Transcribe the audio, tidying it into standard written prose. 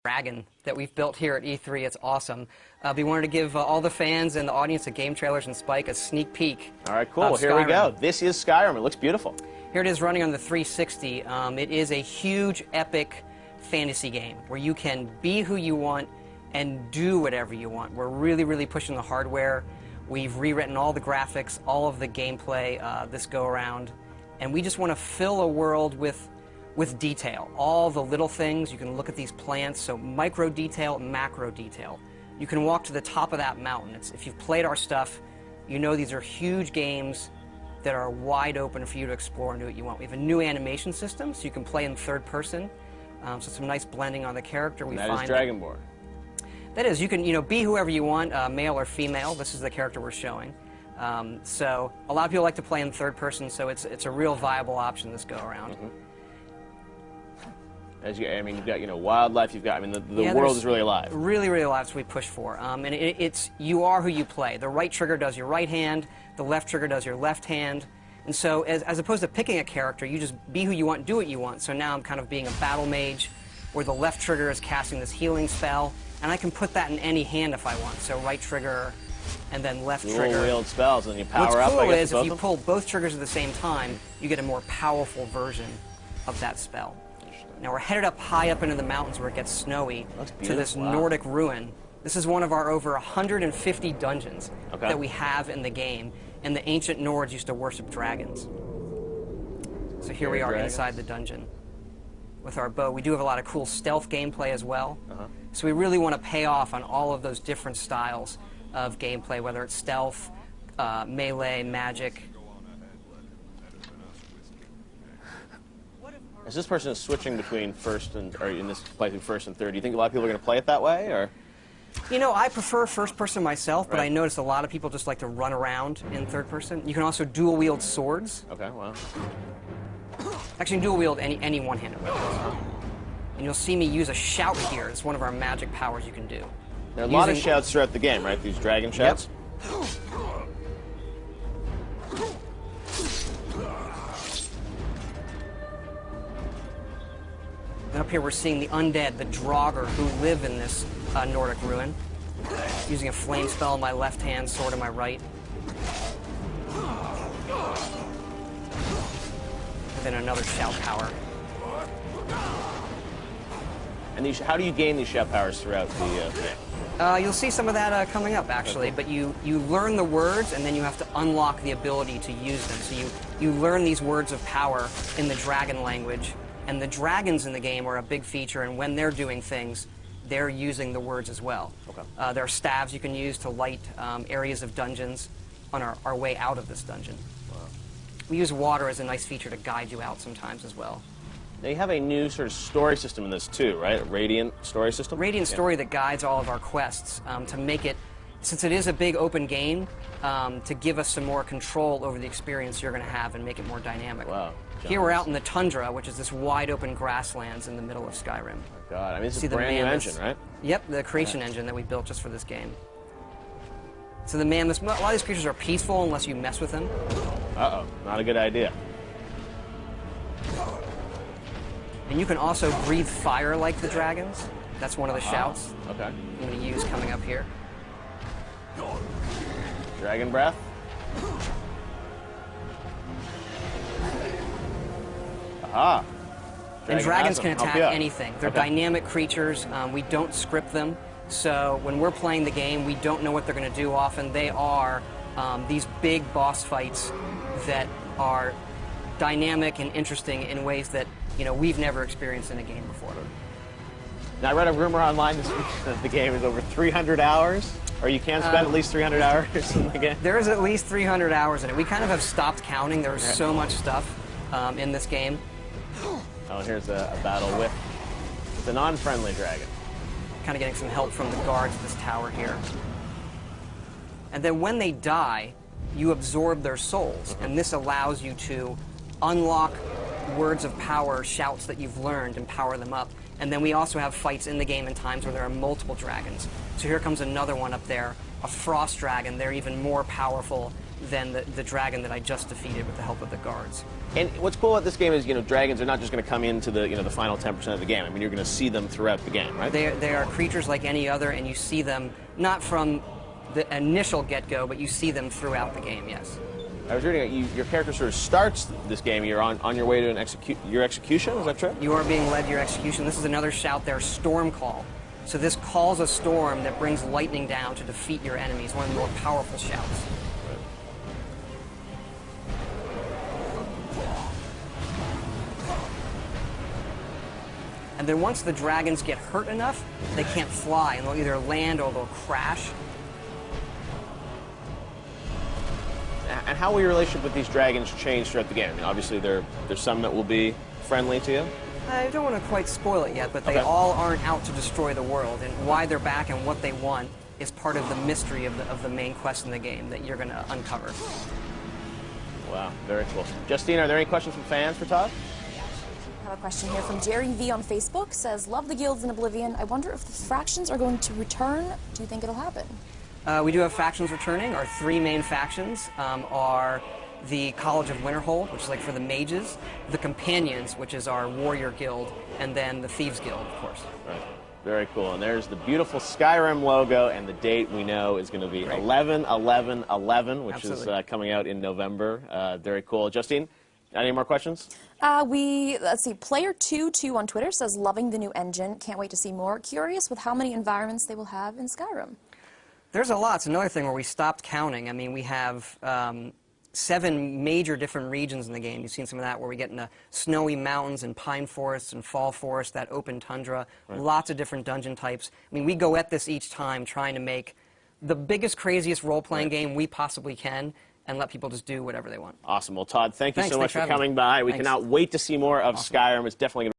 Dragon that we've built here at E3. It's awesome. We wanted to give all the fans and the audience at Game Trailers and Spike a sneak peek. All right, cool. Here we go. This is Skyrim. It looks beautiful. Here it is running on the 360. It is a huge, epic fantasy game where you can be who you want and do whatever you want. We're really, really pushing the hardware. We've rewritten all the graphics, all of the gameplay this go-around, and we just want to fill a world with detail. All the little things. You can look at these plants, so micro detail, macro detail. You can walk to the top of that mountain. If you've played our stuff, you know these are huge games that are wide open for you to explore and do what you want. We have a new animation system, so you can play in third person. So some nice blending on the character. That is Dragonborn. That is, you can be whoever you want, male or female. This is the character we're showing. So a lot of people like to play in third person, so it's a real viable option this go around. You've got wildlife. You've got the world is really alive. Really, really alive. That's what we push for. And you are who you play. The right trigger does your right hand. The left trigger does your left hand. And so, as opposed to picking a character, you just be who you want, do what you want. So now I'm kind of being a battle mage, where the left trigger is casting this healing spell, and I can put that in any hand if I want. So right trigger, and then left trigger. Dual wield spells, and you power up. What's cool is if you pull both triggers at the same time, you get a more powerful version of that spell. Now we're headed up high up into the mountains where it gets snowy to this Nordic ruin. This is one of our over 150 dungeons that we have in the game, and the ancient Nords used to worship dragons. So here we are inside the dungeon with our bow. We do have a lot of cool stealth gameplay as well. So we really want to pay off on all of those different styles of gameplay, whether it's stealth, melee, magic. As this person is switching between in this playthrough first and third, do you think a lot of people are going to play it that way, or? I prefer first person myself, but I notice a lot of people just like to run around in third person. You can also dual wield swords. Okay, wow. Actually, you can dual wield any one-handed weapon. And you'll see me use a shout here. It's one of our magic powers you can do. There are a lot of shouts throughout the game, right? These dragon shouts? Yep. And up here we're seeing the undead, the Draugr, who live in this Nordic ruin. Using a flame spell in my left hand, sword in my right. And then another shout power. And how do you gain these shout powers throughout the game? You'll see some of that coming up, actually. But you learn the words, and then you have to unlock the ability to use them. So you learn these words of power in the dragon language. And the dragons in the game are a big feature, and when they're doing things, they're using the words as well. There are staves you can use to light areas of dungeons on our way out of this dungeon. We use water as a nice feature to guide you out sometimes as well. Now you have a new sort of story system in this too, right? A Radiant story system? Radiant story that guides all of our quests to make it, since it is a big open game, to give us some more control over the experience you're going to have and make it more dynamic. Wow. Here we're out in the tundra, which is this wide open grasslands in the middle of Skyrim. Oh God, this is a brand new engine, right? Yep, the creation engine that we built just for this game. So a lot of these creatures are peaceful unless you mess with them. Uh-oh, not a good idea. And you can also breathe fire like the dragons. That's one of the shouts. Okay. I'm going to use coming up here. Dragon breath. Aha. And dragons can attack anything. They're dynamic creatures. We don't script them. So when we're playing the game, we don't know what they're going to do often. They are these big boss fights that are dynamic and interesting in ways that we've never experienced in a game before. Now, I read a rumor online this week that the game is over 300 hours, or you can spend at least 300 hours in the game. There is at least 300 hours in it. We kind of have stopped counting. There's so much stuff in this game. Oh, here's a battle with a non-friendly dragon. Kind of getting some help from the guards of this tower here. And then when they die, you absorb their souls, and this allows you to unlock words of power, shouts that you've learned, and power them up. And then we also have fights in the game in times where there are multiple dragons. So here comes another one up there, a frost dragon. They're even more powerful than the dragon that I just defeated with the help of the guards. And what's cool about this game is, dragons are not just going to come into the, the final 10% of the game. I mean, you're going to see them throughout the game, right? They are creatures like any other, and you see them not from the initial get-go, but you see them throughout the game, yes. I was reading your character sort of starts this game. You're on your way to your execution. Is that true? You are being led to your execution. This is another shout there, Storm Call. So this calls a storm that brings lightning down to defeat your enemies. One of the more powerful shouts. And then once the dragons get hurt enough, they can't fly, and they'll either land or they'll crash. And how will your relationship with these dragons change throughout the game? I mean, obviously, there's some that will be friendly to you. I don't want to quite spoil it yet, but they all aren't out to destroy the world, and why they're back and what they want is part of the mystery of the main quest in the game that you're going to uncover. Wow, very cool. Justine, are there any questions from fans for Todd? I have a question here from Jerry V on Facebook. Says, love the guilds in Oblivion. I wonder if the fractions are going to return. Do you think it'll happen? We do have factions returning. Our three main factions are the College of Winterhold, which is like for the mages, the Companions, which is our warrior guild, and then the Thieves Guild, of course. Right. Very cool. And there's the beautiful Skyrim logo, and the date we know is going to be 11/11/11, which is coming out in November. Very cool. Justine, any more questions? Let's see, Player22 on Twitter says, loving the new engine. Can't wait to see more. Curious with how many environments they will have in Skyrim. There's a lot. It's another thing where we stopped counting. I mean, we have 7 major different regions in the game. You've seen some of that where we get into snowy mountains and pine forests and fall forests, that open tundra, lots of different dungeon types. I mean, we go at this each time trying to make the biggest, craziest role-playing game we possibly can and let people just do whatever they want. Awesome. Well, Todd, thank you so much for coming by. We cannot wait to see more of Skyrim. It's definitely going to